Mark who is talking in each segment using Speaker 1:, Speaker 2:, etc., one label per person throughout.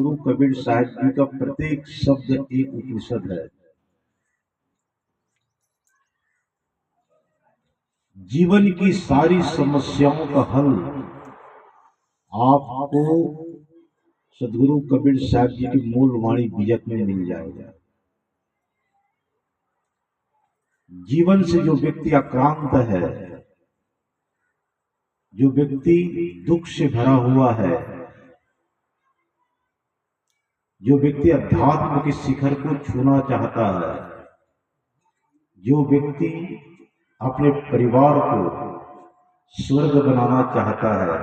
Speaker 1: गुरु कबीर साहब जी का प्रत्येक शब्द एक उपनिषद है। जीवन की सारी समस्याओं का हल आपको सदगुरु कबीर साहब जी की मूल वाणी बीजक में मिल जाएगा। जीवन से जो व्यक्ति आक्रांत है, जो व्यक्ति दुख से भरा हुआ है, जो व्यक्ति अध्यात्म के शिखर को छूना चाहता है, जो व्यक्ति अपने परिवार को स्वर्ग बनाना चाहता है,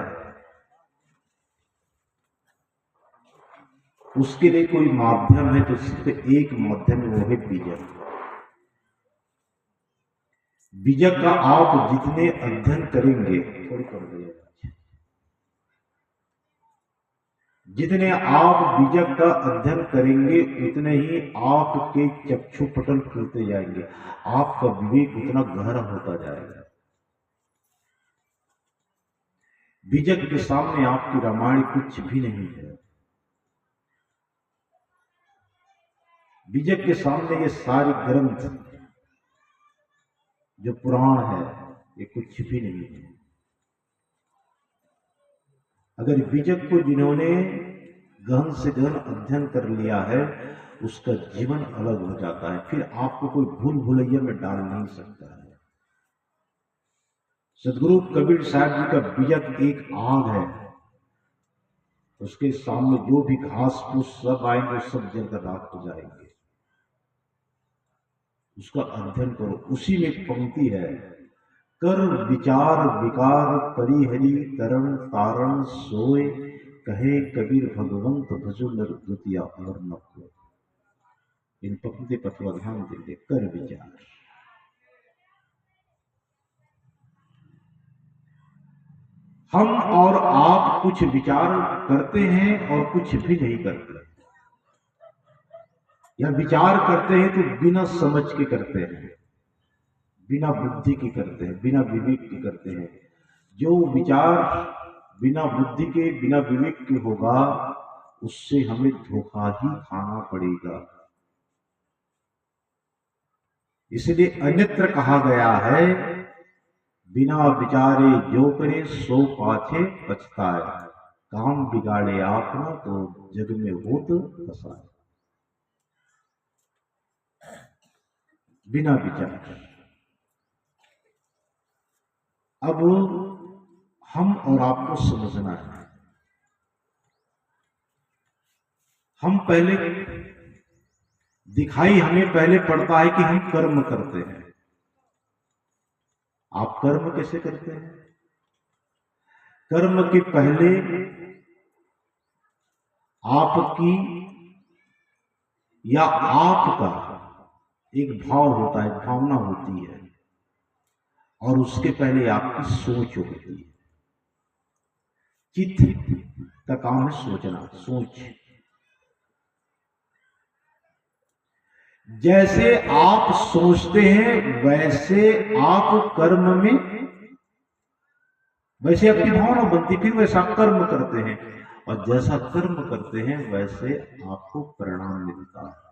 Speaker 1: उसके लिए कोई माध्यम है तो सिर्फ एक माध्यम है, वो है बीजक। बीजक का आप जितने अध्ययन करेंगे, जितने आप बीजक का अध्ययन करेंगे उतने ही आपके चक्षु पटल खुलते जाएंगे, आपका विवेक उतना गहरा होता जाएगा। बीजक के सामने आपकी रामायण कुछ भी नहीं है। बीजक के सामने ये सारे ग्रंथ जो पुराण है ये कुछ भी नहीं है। अगर बीजक को जिन्होंने गहन से गहन अध्ययन कर लिया है, उसका जीवन अलग हो जाता है, फिर आपको कोई भूल भुलैया में डाल नहीं सकता है। सदगुरु कबीर साहब जी का बीजक एक आग है, उसके सामने जो भी घास फूस सब आएंगे सब जलकर राख हो जाएंगे। उसका अध्ययन करो। उसी में पंक्ति है, कर विचार विकार परिहरी तरण तारण सोए, कहे कबीर भगवंत भजो नर द्वितीया और न को। इन पंक्ति पर थोड़ा ध्यान देंगे। कर विचार, हम और आप कुछ विचार करते हैं और कुछ भी नहीं करते, या विचार करते हैं तो बिना समझ के करते हैं, बिना बुद्धि के करते हैं, बिना विवेक के करते हैं। जो विचार बिना बुद्धि के बिना विवेक के होगा उससे हमें धोखा ही खाना पड़ेगा। इसलिए अन्यत्र कहा गया है, बिना विचारे जो करे सो पाछे पछताए, काम बिगाड़े आपना तो जग में होत फसाए। बिना विचार। अब हम और आपको समझना है, हम पहले दिखाई हमें पहले पड़ता है कि हम कर्म करते हैं। आप कर्म कैसे करते हैं? कर्म के पहले आपकी या आपका एक भाव होता है, भावना होती है, और उसके पहले आपकी सोच होती है। चित्त का काम है सोचना, सोच। जैसे आप सोचते हैं वैसे आप कर्म में, वैसे आपकी भावना बनती, फिर वैसा कर्म करते हैं, और जैसा कर्म करते हैं वैसे आपको परिणाम मिलता है।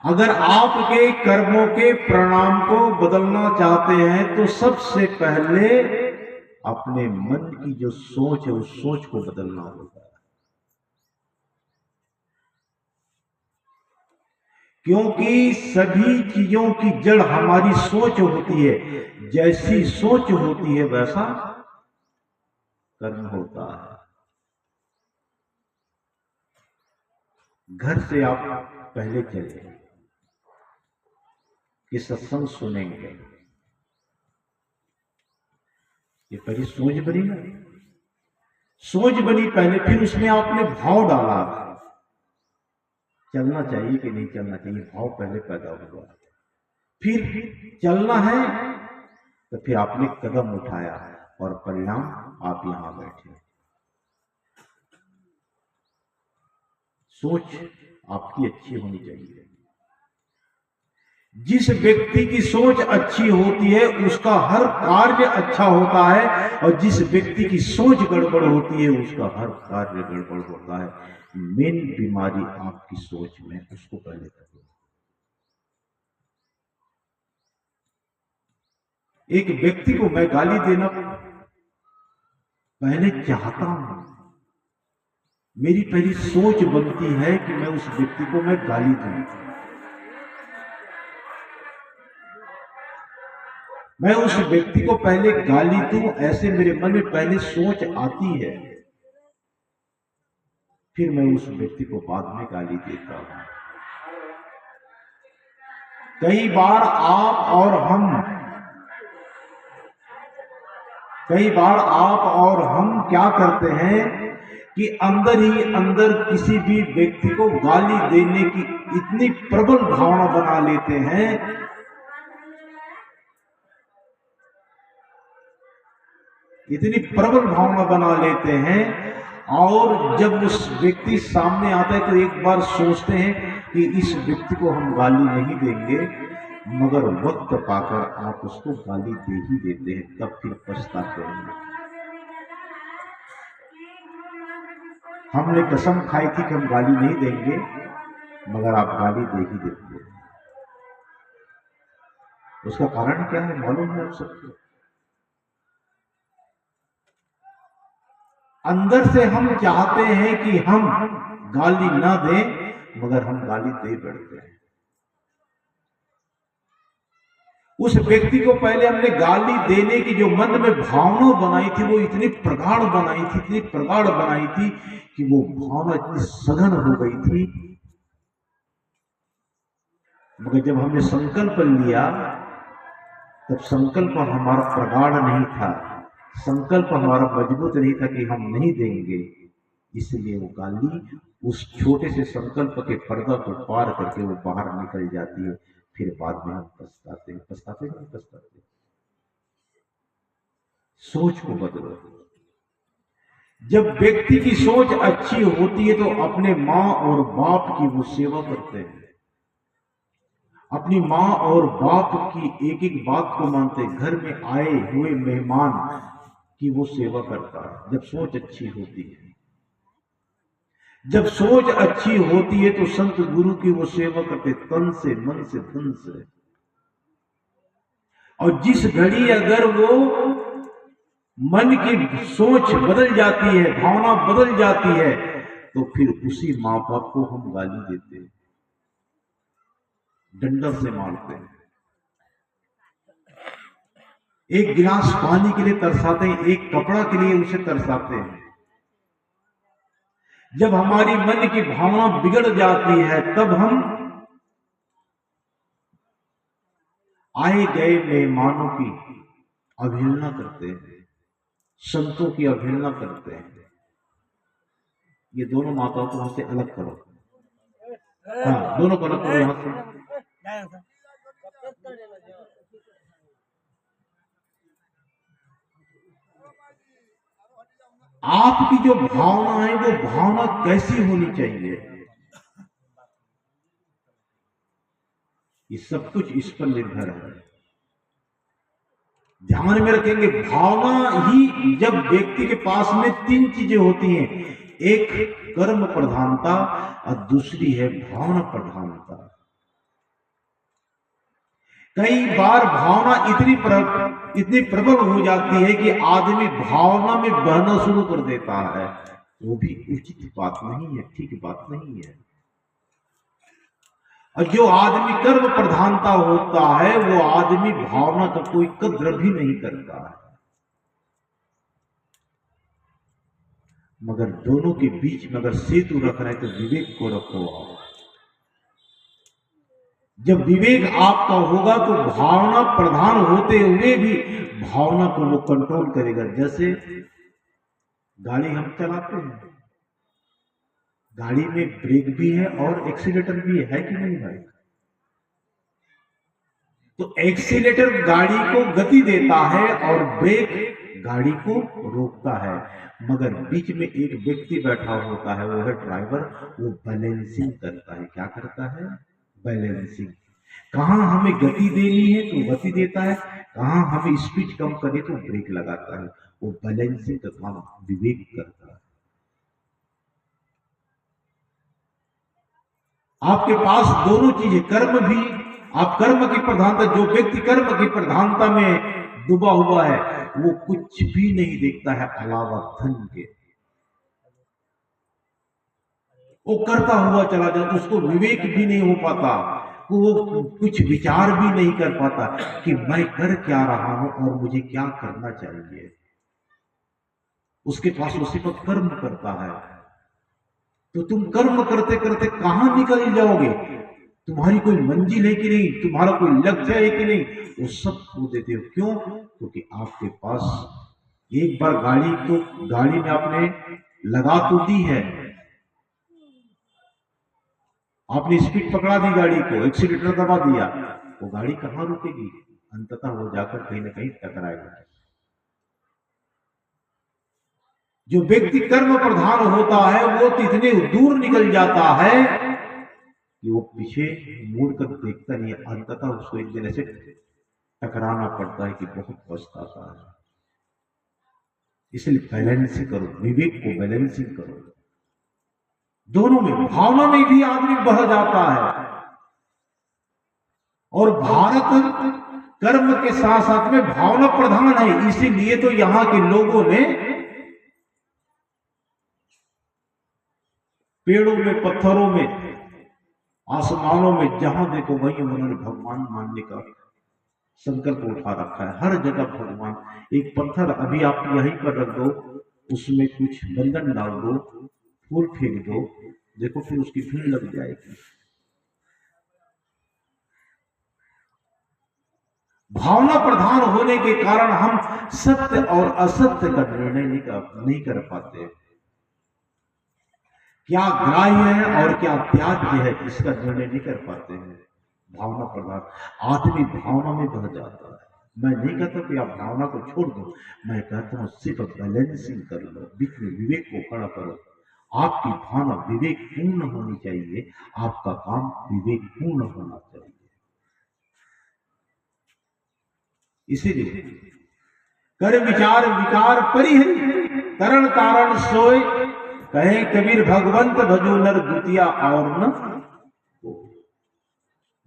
Speaker 1: अगर आपके कर्मों के परिणाम को बदलना चाहते हैं तो सबसे पहले अपने मन की जो सोच है उस सोच को बदलना होगा। क्योंकि सभी चीजों की जड़ हमारी सोच होती है, जैसी सोच होती है वैसा कर्म होता है। घर से आप पहले चले कि सत्संग सुनेंगे, ये पहली सोच बनी ना, सोच बनी पहले, फिर उसमें आपने भाव डाला, चलना चाहिए कि नहीं चलना चाहिए, भाव पहले पैदा हुआ। फिर चलना है तो फिर आपने कदम उठाया और परिणाम आप यहां बैठे। सोच आपकी अच्छी होनी चाहिए। जिस व्यक्ति की सोच अच्छी होती है उसका हर कार्य अच्छा होता है, और जिस व्यक्ति की सोच गड़बड़ होती है उसका हर कार्य गड़बड़ होता है। मेन बीमारी आपकी सोच में, उसको पहले करो। एक व्यक्ति को मैं गाली देना पहले चाहता हूं, मेरी पहली सोच बनती है कि मैं उस व्यक्ति को मैं गाली दूं, मैं उस व्यक्ति को पहले गाली दूं, ऐसे मेरे मन में पहले सोच आती है, फिर मैं उस व्यक्ति को बाद में गाली देता हूं। कई बार आप और हम क्या करते हैं कि अंदर ही अंदर किसी भी व्यक्ति को गाली देने की इतनी प्रबल भावना बना लेते हैं, इतनी प्रबल भावना बना लेते हैं, और जब उस व्यक्ति सामने आता है तो एक बार सोचते हैं कि इस व्यक्ति को हम गाली नहीं देंगे, मगर वक्त पाकर आप उसको गाली दे ही देते हैं, तब फिर पछताते हैं। हमने कसम खाई थी कि हम गाली नहीं देंगे, मगर आप गाली दे ही देते हैं। उसका कारण क्या है मालूम है आप सबको? अंदर से हम चाहते हैं कि हम गाली ना दें, मगर हम गाली दे बैठते हैं। उस व्यक्ति को पहले हमने गाली देने की जो मन में भावना बनाई थी, वो इतनी प्रगाढ़ बनाई थी कि वो भावना इतनी सघन हो गई थी, मगर जब हमने संकल्प लिया तब संकल्प हमारा प्रगाढ़ नहीं था, संकल्प हमारा मजबूत नहीं था कि हम नहीं देंगे, इसलिए वो गाली उस छोटे से संकल्प के पर्दा को पार करके वो बाहर निकल जाती है। फिर बाद में हम पछताते। सोच को बदलो। जब व्यक्ति की सोच अच्छी होती है तो अपने माँ और बाप की वो सेवा करते हैं, अपनी माँ और बाप की एक एक बात को मानते हैं, घर में आए हुए मेहमान की वो सेवा करता है। जब सोच अच्छी होती है, जब सोच अच्छी होती है तो संत गुरु की वो सेवा करते, तन से, मन से, धन से। और जिस घड़ी अगर वो मन की सोच बदल जाती है, भावना बदल जाती है, तो फिर उसी माँ बाप को हम गाली देते हैं, डंडा से मारते हैं, एक गिलास पानी के लिए तरसाते हैं, एक कपड़ा के लिए उसे तरसाते हैं। जब हमारी मन की भावना बिगड़ जाती है तब हम आए गए मेहमानों की अवहेलना करते हैं, संतों की अवहेलना करते हैं। ये दोनों माताओं को वहां से अलग करो, हाँ दोनों को अलग करो यहां से। आपकी जो भावना है वो भावना कैसी होनी चाहिए, ये सब कुछ इस पर निर्भर है। ध्यान में रखेंगे, भावना ही, जब व्यक्ति के पास में तीन चीजें होती हैं, एक कर्म प्रधानता और दूसरी है भावना प्रधानता। कई बार भावना इतनी प्रबल हो जाती है कि आदमी भावना में बहना शुरू कर देता है, वो भी उचित बात नहीं है, ठीक बात नहीं है। और जो आदमी कर्म प्रधानता होता है वो आदमी भावना का कोई कद्र भी नहीं करता है। मगर दोनों के बीच में अगर सेतु रख रहे हैं तो विवेक को रखो आप। जब विवेक आपका होगा तो भावना प्रधान होते हुए भी भावना को वो कंट्रोल करेगा। जैसे गाड़ी हम चलाते हैं, गाड़ी में ब्रेक भी है और एक्सीलेटर भी है कि नहीं भाई? तो एक्सीलेटर गाड़ी को गति देता है और ब्रेक गाड़ी को रोकता है, मगर बीच में एक व्यक्ति बैठा होता है, वो है ड्राइवर, वो बैलेंसिंग करता है। क्या करता है? बैलेंसिंग। कहाँ हमें गति देनी है तो गति देता है, कहाँ हमें स्पीड कम करे तो ब्रेक लगाता है। वो बैलेंसिंग का काम विवेक करता है। आपके पास दोनों चीजें, कर्म भी, आप कर्म की प्रधानता, जो व्यक्ति कर्म की प्रधानता में डूबा हुआ है वो कुछ भी नहीं देखता है अलावा धन के। वो करता हुआ चला जाता, उसको विवेक भी नहीं हो पाता, वो कुछ विचार भी नहीं कर पाता कि मैं कर क्या रहा हूं और मुझे क्या करना चाहिए। उसके पास वो सिर्फ कर्म करता है। तो तुम कर्म करते करते कहां निकल जाओगे? तुम्हारी कोई मंजिल है कि नहीं, तुम्हारा कोई लक्ष्य है कि नहीं, वो सब खो देते हो। क्यों? क्योंकि आपके पास एक बार गाड़ी में आपने लगा तो दी है, आपने स्पीड पकड़ा दी, गाड़ी को एक्सीलेटर दबा दिया, वो गाड़ी कहां रुकेगी? अंततः वो जाकर कहीं ना कहीं टकराएगा। जो व्यक्ति कर्म प्रधान होता है वो तो इतने दूर निकल जाता है कि वो पीछे मुड़ कर देखता नहीं है। अंततः उसको एक दिन ऐसे टकराना पड़ता है कि बहुत पछताता है। इसलिए बैलेंसिंग करो, विवेक को बैलेंसिंग करो। दोनों में, भावना में भी आदमी बह जाता है। और भारत कर्म के साथ साथ में भावना प्रधान है, इसीलिए तो यहां के लोगों ने पेड़ों में, पत्थरों में, आसमानों में, जहां देखो वहीं उन्होंने भगवान मानने का संकल्प उठा रखा है। हर जगह भगवान। एक पत्थर अभी आप यहीं पर रख दो, उसमें कुछ बंधन डाल दो, फूल फेंक दो, देखो फिर उसकी भीड़ लग जाएगी। भावना प्रधान होने के कारण हम सत्य और असत्य का निर्णय नहीं कर पाते। क्या ग्राह्य है और क्या त्याज्य है, इसका निर्णय नहीं कर पाते हैं। भावना प्रधान आदमी भावना में बह जाता है। मैं नहीं कहता कि आप भावना को छोड़ दो, मैं कहता हूं सिर्फ बैलेंसिंग कर लो, बीच में विवेक को खड़ा करो। आपकी भावना विवेक पूर्ण होनी चाहिए, आपका काम विवेक पूर्ण होना चाहिए। इसीलिए कर विचार विकार परिहरि, तरण तारण सोए, कहे कबीर भगवंत भजो नर द्वितीया और न।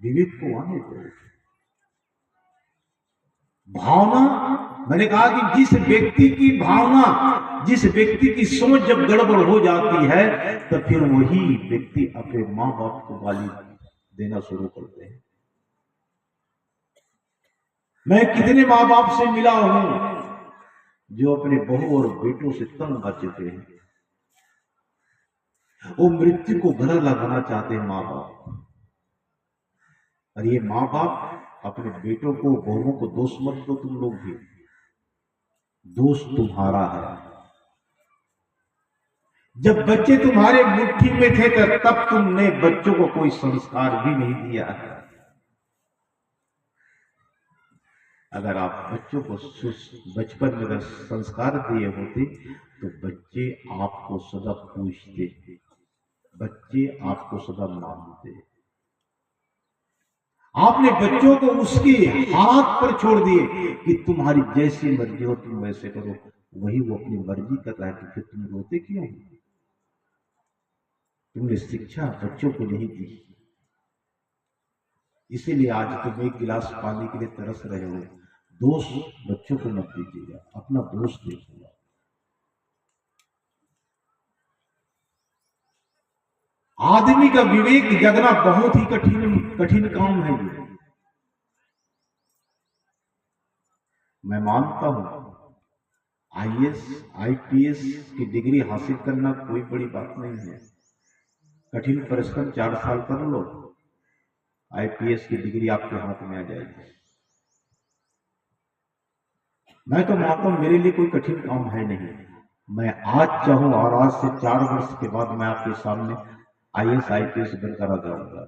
Speaker 1: विवेक को आने दो। भावना, मैंने कहा कि जिस व्यक्ति की भावना, जिस व्यक्ति की सोच जब गड़बड़ हो जाती है तो फिर वही व्यक्ति अपने मां बाप को गाली देना शुरू करते हैं। मैं कितने मां बाप से मिला हूं जो अपने बहू और बेटों से तंग आ चुके हैं। वो मृत्यु को गला लगाना चाहते हैं मां बाप। और ये मां बाप अपने बेटों को, बहुओं को दोष मत दो, तुम लोग भी, दोष तुम्हारा है। जब बच्चे तुम्हारे मुट्ठी में थे तब तुमने बच्चों को कोई संस्कार भी नहीं दिया है। अगर आप बच्चों को बचपन में अगर संस्कार दिए होते तो बच्चे आपको सदा पूछते, बच्चे आपको सदा मानते। आपने बच्चों को उसके हाथ पर छोड़ दिए कि तुम्हारी जैसी मर्जी हो तुम वैसे करो, वही वो अपनी मर्जी कर रहा है, तो फिर तुम रोते क्यों? तुमने शिक्षा बच्चों को नहीं दी। इसीलिए आज तुम एक गिलास पानी के लिए तरस रहे हो। दोष बच्चों को मत दीजिएगा, अपना दोष देखिएगा। आदमी का विवेक जगना बहुत ही कठिन काम है ये। मैं मानता हूं आईएएस आईपीएस की डिग्री हासिल करना कोई बड़ी बात नहीं है। कठिन परिश्रम 4 साल कर लो, आईपीएस की डिग्री आपके हाथ में आ जाएगी। मैं तो मानता हूं मेरे लिए कोई कठिन काम है नहीं। मैं आज चाहूं और आज से 4 वर्ष के बाद मैं आपके सामने आईएएस आईपीएस बनकर आ जाऊंगा,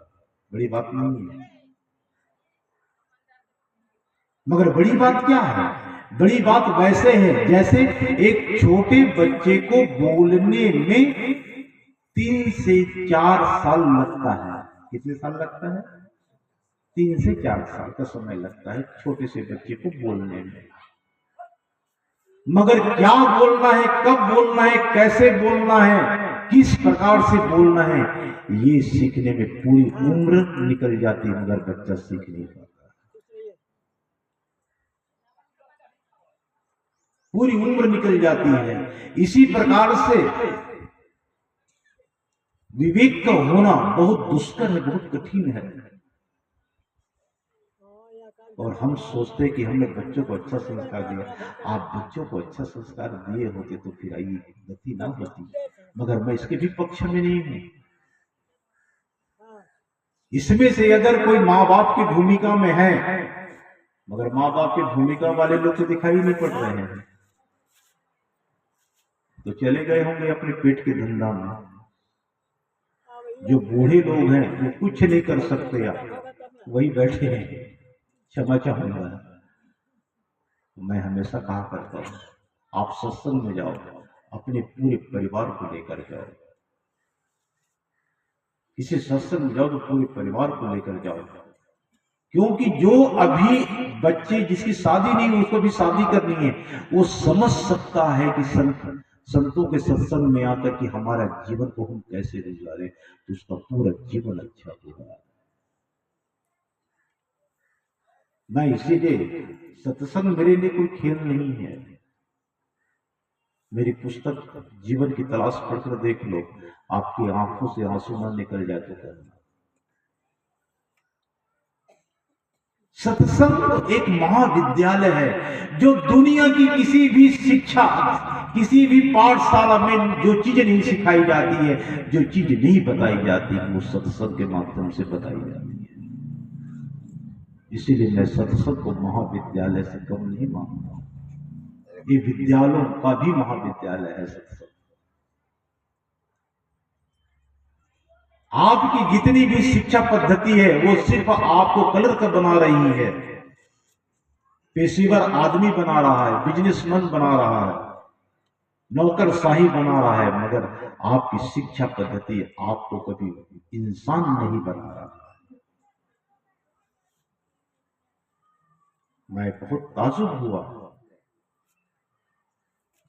Speaker 1: बड़ी बात नहीं है। मगर बड़ी बात क्या है? बड़ी बात वैसे है जैसे एक छोटे बच्चे को बोलने में 3 से 4 साल लगता है। कितने साल लगता है? 3 से 4 साल का समय लगता है छोटे से बच्चे को बोलने में। मगर क्या बोलना है, कब बोलना है, कैसे बोलना है, किस प्रकार से बोलना है, ये सीखने में पूरी उम्र निकल जाती है, मगर बच्चा सीख नहीं पाता। पूरी उम्र निकल जाती है। इसी प्रकार से विवेक का होना बहुत दुष्कर है, बहुत कठिन है। और हम सोचते हैं कि हमने बच्चों को अच्छा संस्कार दिया। आप बच्चों को अच्छा संस्कार दिए होते तो फिर आई गति ना होती, मगर मैं इसके भी पक्ष में नहीं हूं। इसमें से अगर कोई माँ बाप की भूमिका में है, मगर माँ बाप की भूमिका वाले लोग तो दिखाई नहीं पड़ रहे हैं, तो चले गए होंगे अपने पेट के धंधा में। जो बूढ़े लोग हैं वो कुछ नहीं कर सकते, आप वही बैठे हैं। क्षमा चाहूंगा, मैं हमेशा कहा करता हूं, आप सत्संग में जाओ, अपने पूरे परिवार को लेकर जाओ। किसी सत्संग में जाओ तो पूरे परिवार को लेकर जाओ, क्योंकि जो अभी बच्चे जिसकी शादी नहीं हुई उसको भी शादी करनी है, वो समझ सकता है कि संतों के सत्संग में आकर कि हमारा जीवन को हम कैसे गुजारे तो उसका पूरा जीवन अच्छा होगा। मैं इसीलिए सत्संग मेरे लिए कोई खेल नहीं है। मेरी पुस्तक जीवन की तलाश पढ़कर देख लो, आपकी आंखों से आंसू ना निकल जाए तो करना। सत्संग एक महाविद्यालय है, जो दुनिया की किसी भी शिक्षा, किसी भी पाठशाला में जो चीज नहीं सिखाई जाती है, जो चीज नहीं बताई जाती है, वो सत्संग के माध्यम से बताई जाती है। इसीलिए मैं सत्संग को महाविद्यालय से कम नहीं मानता। ये विद्यालयों का भी महाविद्यालय है सत्संग। आपकी जितनी भी शिक्षा पद्धति है वो सिर्फ आपको कलर का बना रही है, पेशेवर आदमी बना रहा है, बिजनेसमैन बना रहा है, नौकरशाही बना रहा है, मगर आपकी शिक्षा पद्धति आपको कभी इंसान नहीं बना रहा। मैं बहुत ताजुब हुआ।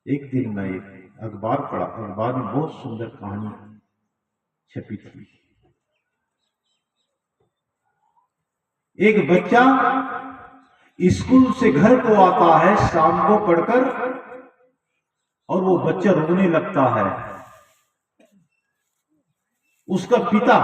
Speaker 1: एक दिन मैं एक अखबार पढ़ा, अखबार में बहुत सुंदर कहानी छपी थी। एक बच्चा स्कूल से घर को आता है शाम को पढ़कर, और वो बच्चा रोने लगता है। उसका पिता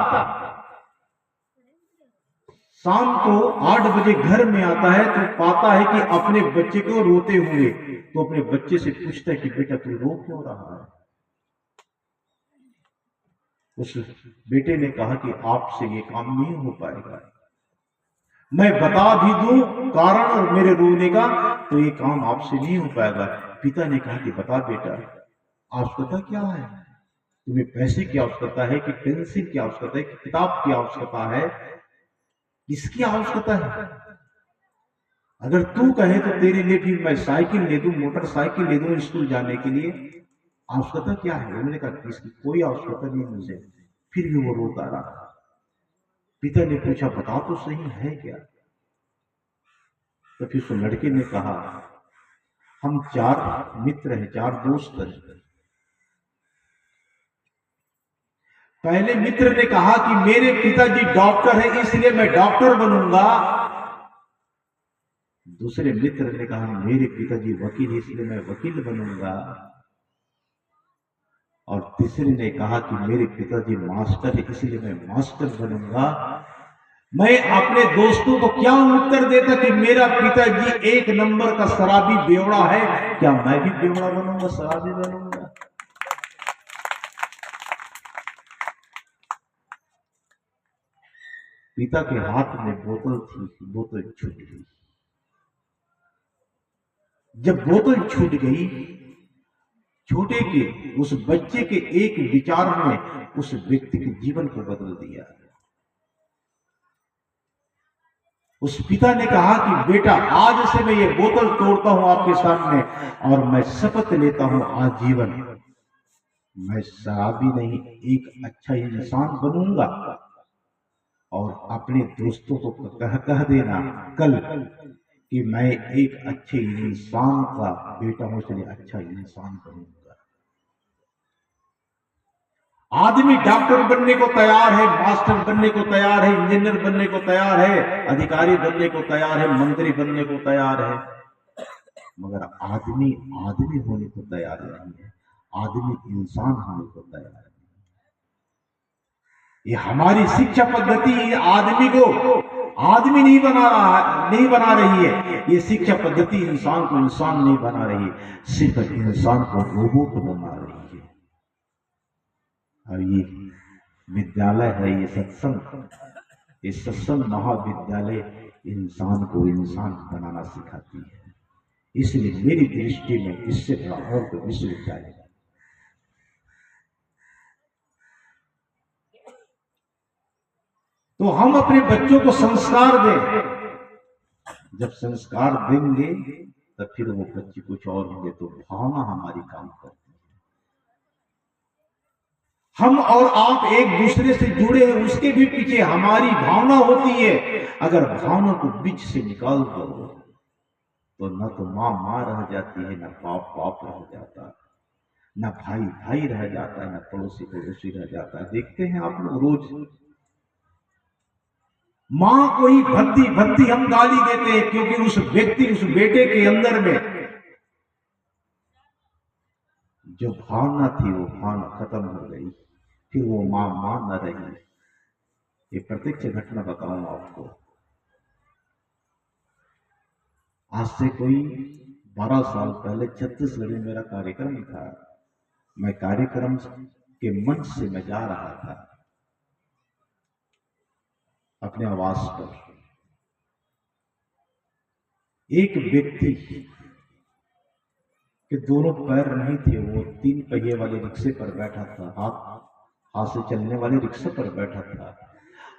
Speaker 1: शाम को 8 बजे घर में आता है तो पाता है कि अपने बच्चे को रोते हुए, तो अपने बच्चे से पूछता है कि बेटा तू रो क्यों रहा है। उस बेटे ने कहा कि आपसे ये काम नहीं हो पाएगा, मैं बता भी दूं कारण और मेरे रोने का तो ये काम आपसे नहीं हो पाएगा। पिता ने कहा कि बता बेटा, आवश्यकता क्या है, तुम्हें पैसे की आवश्यकता है कि पेंसिल की आवश्यकता है कि किताब की आवश्यकता है, किसकी आवश्यकता है। अगर तू कहे तो तेरे लिए भी मैं साइकिल ले दूं, मोटरसाइकिल ले दूं स्कूल जाने के लिए, आवश्यकता क्या है। उन्होंने कहा इसकी कोई आवश्यकता नहीं मुझे। फिर भी वो रोता रहा। पिता ने पूछा बता तो सही है क्या। तो फिर उस लड़के ने कहा हम 4 मित्र हैं, 4 दोस्त हैं। पहले मित्र ने कहा कि मेरे पिताजी डॉक्टर हैं इसलिए मैं डॉक्टर बनूंगा। दूसरे मित्र ने कहा मेरे पिताजी वकील हैं इसलिए मैं वकील बनूंगा। और तीसरे ने कहा कि मेरे पिताजी मास्टर है इसलिए मैं मास्टर बनूंगा। मैं अपने दोस्तों को क्या उत्तर देता कि मेरा पिताजी 1 नंबर का शराबी बेवड़ा है, क्या मैं भी बेवड़ा बनूंगा, शराबी बनूंगा। पिता के हाथ में बोतल थी, बोतल छूट गई। जब बोतल छूट गई, छोटे के उस बच्चे के एक विचार ने उस व्यक्ति के जीवन को बदल दिया। उस पिता ने कहा कि बेटा आज से मैं ये बोतल तोड़ता हूं आपके सामने, और मैं शपथ लेता हूं आजीवन मैं शराबी नहीं, एक अच्छा इंसान बनूंगा। और अपने दोस्तों को कह देना कल कि मैं एक अच्छे इंसान का बेटा हूं, इसलिए अच्छा इंसान बनूंगा। आदमी डॉक्टर बनने को तैयार है, मास्टर बनने को तैयार है, इंजीनियर बनने को तैयार है, अधिकारी बनने को तैयार है, मंत्री बनने को तैयार है, मगर आदमी आदमी होने को तैयार नहीं है, आदमी इंसान होने को तैयार है। ये हमारी शिक्षा पद्धति आदमी को आदमी नहीं बना रही है। ये शिक्षा पद्धति इंसान को इंसान नहीं बना रही है, सिर्फ इंसान को रोबोट बना रही है। और ये विद्यालय है, ये सत्संग महाविद्यालय इंसान को इंसान बनाना सिखाती है। इसलिए मेरी दृष्टि में इससे बड़ा और कोई विश्वविद्यालय है। तो हम अपने बच्चों को संस्कार दें। जब संस्कार देंगे तब फिर वो बच्चे कुछ और होंगे। तो भावना हमारी काम करती है। हम और आप एक दूसरे से जुड़े हैं, उसके भी पीछे हमारी भावना होती है। अगर भावना को बीच से निकाल दो तो न तो माँ रह जाती है, न बाप रह जाता है, न भाई रह जाता है, न पड़ोसी रह जाता है। देखते हैं आप लोग रोज मां को ही भद्दी हम गाली देते हैं, क्योंकि उस बेटे के अंदर में जो भावना थी वो भावना खत्म हो गई, फिर वो मां न रही। ये प्रत्यक्ष घटना बताऊं आपको। आज से कोई 12 साल पहले छत्तीसगढ़ में मेरा कार्यक्रम था। मैं कार्यक्रम के मंच से मैं जा रहा था अपने आवास पर। एक व्यक्ति के दोनों पैर नहीं थे, वो 3 पहिए वाले रिक्शे पर बैठा था, हाथ से चलने वाले रिक्शे पर बैठा था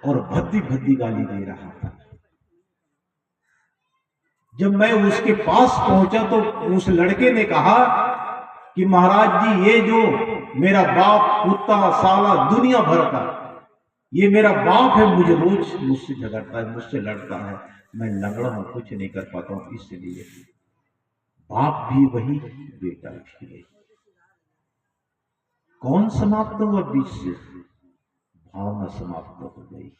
Speaker 1: और भद्दी गाली दे रहा था। जब मैं उसके पास पहुंचा तो उस लड़के ने कहा कि महाराज जी, ये जो मेरा बाप कुत्ता साला दुनिया भर का, ये मेरा बाप है, मुझे रोज मुझसे झगड़ता है, मुझसे लड़ता है, मैं लंगड़ा हूं, कुछ नहीं कर पाता हूं, इसलिए बाप भी वही बेटा भी वही। कौन समाप्त हुआ बीच से? भावना समाप्त हो गई।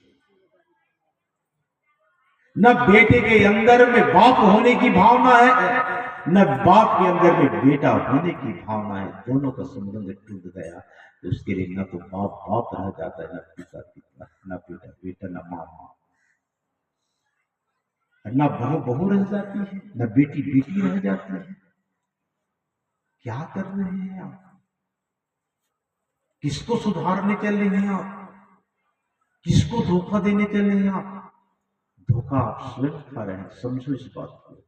Speaker 1: न बेटे के अंदर में बाप होने की भावना है, न बाप के अंदर में बेटा होने की भावना है। दोनों का संबंध टूट गया। तो उसके लिए न तो बाप रह जाता है, न पिता, न बेटा, न माँ, न बहू रह जाती है, न बेटी रह जाती है। क्या कर रहे हैं आप? किसको सुधारने चल रहे हैं आप? किसको धोखा देने चल रहे हैं आप? धोखा आप स्वयं खा रहे हैं, समझो इस बात को।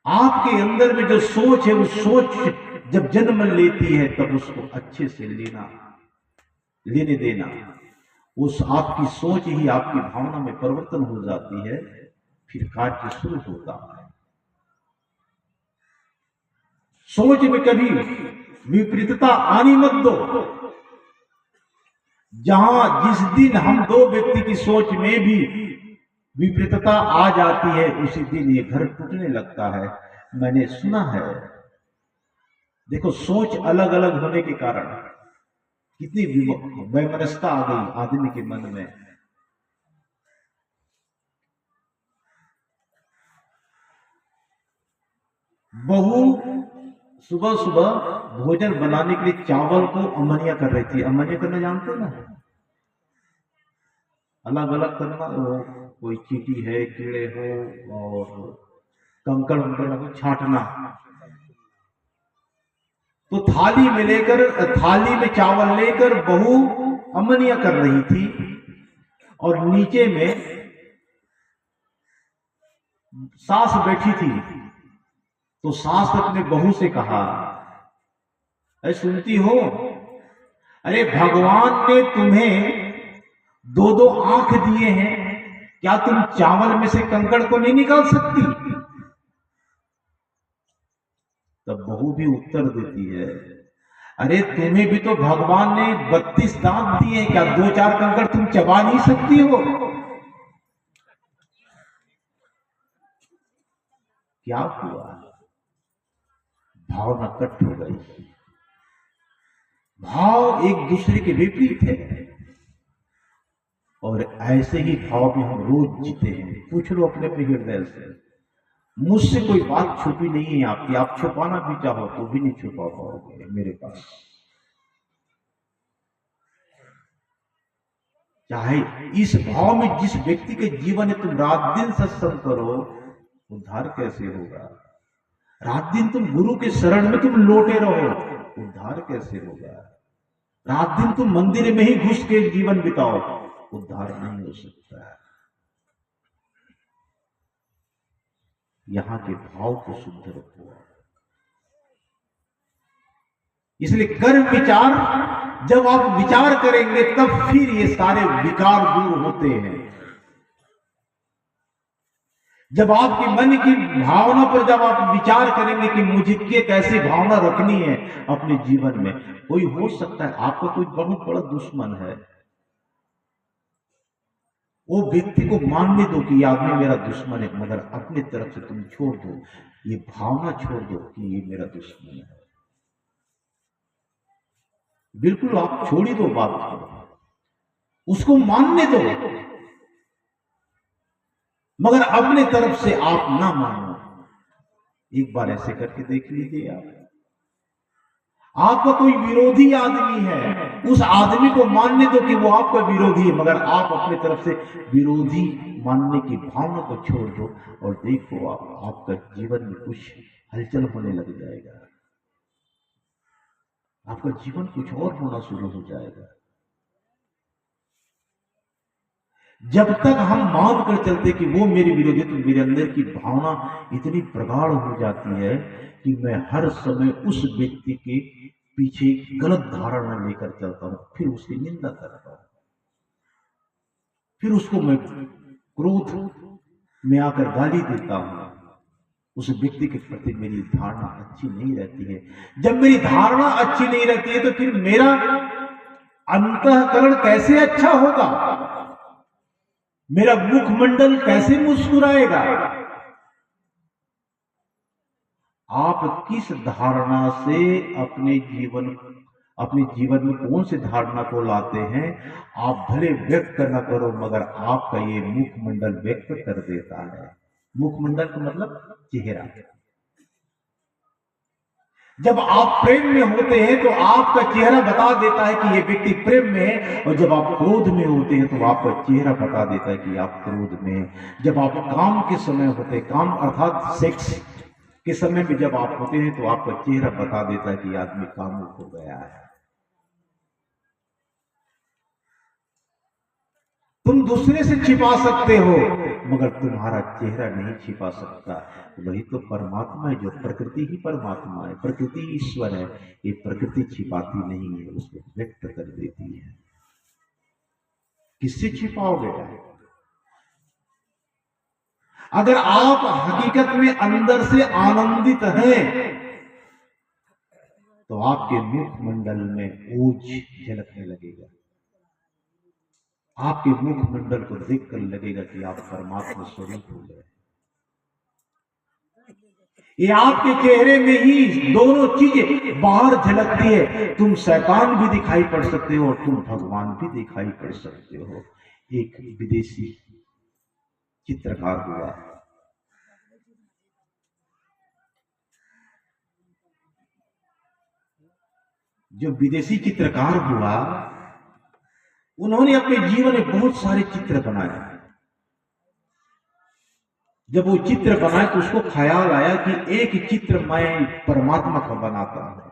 Speaker 1: आपके अंदर में जो सोच है, वो सोच जब जन्म लेती है तब उसको अच्छे से लेने देना। उस आपकी सोच ही आपकी भावना में परिवर्तन हो जाती है, फिर कार्य शुरू होता है। सोच में कभी विपरीतता आनी मत दो। जिस दिन हम 2 व्यक्ति की सोच में भी विपरीतता आ जाती है, उसी दिन ये घर टूटने लगता है। मैंने सुना है, देखो, सोच अलग अलग होने के कारण कितनी वैमनस्यता आ गई आदमी के मन में। बहू सुबह सुबह भोजन बनाने के लिए चावल को अमनिया कर रही थी। अमनिया करना जानते ना? अलग अलग करना, कोई चींटी है, कीड़े हो और कंकड़ वगैरह को छांटना। तो थाली में चावल लेकर बहू अमनिया कर रही थी और नीचे में सास बैठी थी। तो सास अपने बहू से कहा, अरे सुनती हो, अरे भगवान ने तुम्हें 2 आंख दिए हैं, क्या तुम चावल में से कंकड़ को नहीं निकाल सकती? तब बहू भी उत्तर देती है, अरे तुम्हें भी तो भगवान ने 32 दांत दिए, क्या 2-4 कंकड़ तुम चबा नहीं सकती हो? क्या हुआ? भावना कट हो गई। भाव एक दूसरे के विपरीत है, और ऐसे ही भाव में हम रोज जीते हैं। पूछ लो अपने अपने हृदय से, मुझसे कोई बात छुपी नहीं है आपकी, आप छुपाना भी चाहो तो भी नहीं छुपा पाओगे मेरे पास। चाहे इस भाव में जिस व्यक्ति के जीवन में तुम रात दिन सत्संग करो, उद्धार कैसे होगा? रात दिन तुम गुरु के शरण में तुम लोटे रहो, उद्धार कैसे होगा? रात दिन तुम मंदिर में ही घुस के जीवन बिताओ, उद्धार नहीं हो सकता है। यहां के भाव को शुद्ध रखो। इसलिए कर्म विचार, जब आप विचार करेंगे तब फिर ये सारे विकार दूर होते हैं। जब आपकी मन की भावना पर जब आप विचार करेंगे कि मुझे के कैसी भावना रखनी है अपने जीवन में, कोई हो सकता है आपका कोई बहुत बड़ा दुश्मन है, वो व्यक्ति को मानने दो कि ये आदमी मेरा दुश्मन है, मगर अपनी तरफ से तुम छोड़ दो, ये भावना छोड़ दो कि ये मेरा दुश्मन है। बिल्कुल आप छोड़ ही दो बात को, उसको मानने दो, मगर अपने तरफ से आप ना मानो। एक बार ऐसे करके देख लीजिए। आपका कोई विरोधी आदमी है, उस आदमी को मानने दो कि वो आपका विरोधी है, मगर आप अपने तरफ से विरोधी मानने की भावना को छोड़ दो, और देखो आपका जीवन में कुछ हलचल होने लग जाएगा, आपका जीवन कुछ और होना शुरू हो जाएगा। जब तक हम मान कर चलते कि वो मेरे विरोधी, तो मेरे अंदर की भावना इतनी प्रगाढ़ हो जाती है कि मैं हर समय उस व्यक्ति के पीछे गलत धारणा लेकर चलता हूं, फिर उसकी निंदा करता हूं, फिर उसको मैं क्रोध में आकर गाली देता हूं। उस व्यक्ति के प्रति मेरी धारणा अच्छी नहीं रहती है। जब मेरी धारणा अच्छी नहीं रहती है तो फिर मेरा अंतःकरण कैसे अच्छा होगा? मेरा मुखमंडल कैसे मुस्कुराएगा? आप किस धारणा से अपने जीवन में कौन सी धारणा को लाते हैं? आप भले व्यक्त करना करो, मगर आपका ये मुखमंडल व्यक्त कर देता है। मुखमंडल का मतलब चेहरा। जब आप प्रेम में होते हैं तो आपका चेहरा बता देता है कि ये व्यक्ति प्रेम में है, और जब आप क्रोध में होते हैं तो आपका चेहरा बता देता है कि आप क्रोध में हैं। जब आप काम के समय होते हैं, काम अर्थात सेक्स के समय में जब आप होते हैं तो आपका चेहरा बता देता है कि आदमी कामुक हो गया है। तुम दूसरे से छिपा सकते हो, मगर तुम्हारा चेहरा नहीं छिपा सकता। वही तो परमात्मा है, जो प्रकृति ही परमात्मा है, प्रकृति ईश्वर है। ये प्रकृति छिपाती नहीं है, उसको व्यक्त कर देती है। किससे छिपाओगे? अगर आप हकीकत में अंदर से आनंदित हैं तो आपके मुखमंडल में ओज झलकने लगेगा। आपके मुखमंडल को देखकर लगेगा कि आप परमात्मा स्वरूप हो गए। ये आपके चेहरे में ही दोनों चीजें बाहर झलकती है। तुम शैतान भी दिखाई पड़ सकते हो और तुम भगवान भी दिखाई पड़ सकते हो। एक विदेशी चित्रकार हुआ, जो विदेशी चित्रकार हुआ, उन्होंने अपने जीवन में बहुत सारे चित्र बनाए। जब वो चित्र बनाए तो उसको ख्याल आया कि एक चित्र मैं परमात्मा का बनाता हूं।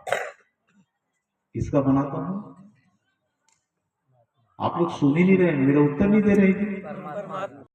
Speaker 1: किसका बनाता हूं? आप लोग सुन ही नहीं रहे, मेरा उत्तर नहीं दे रहे थे।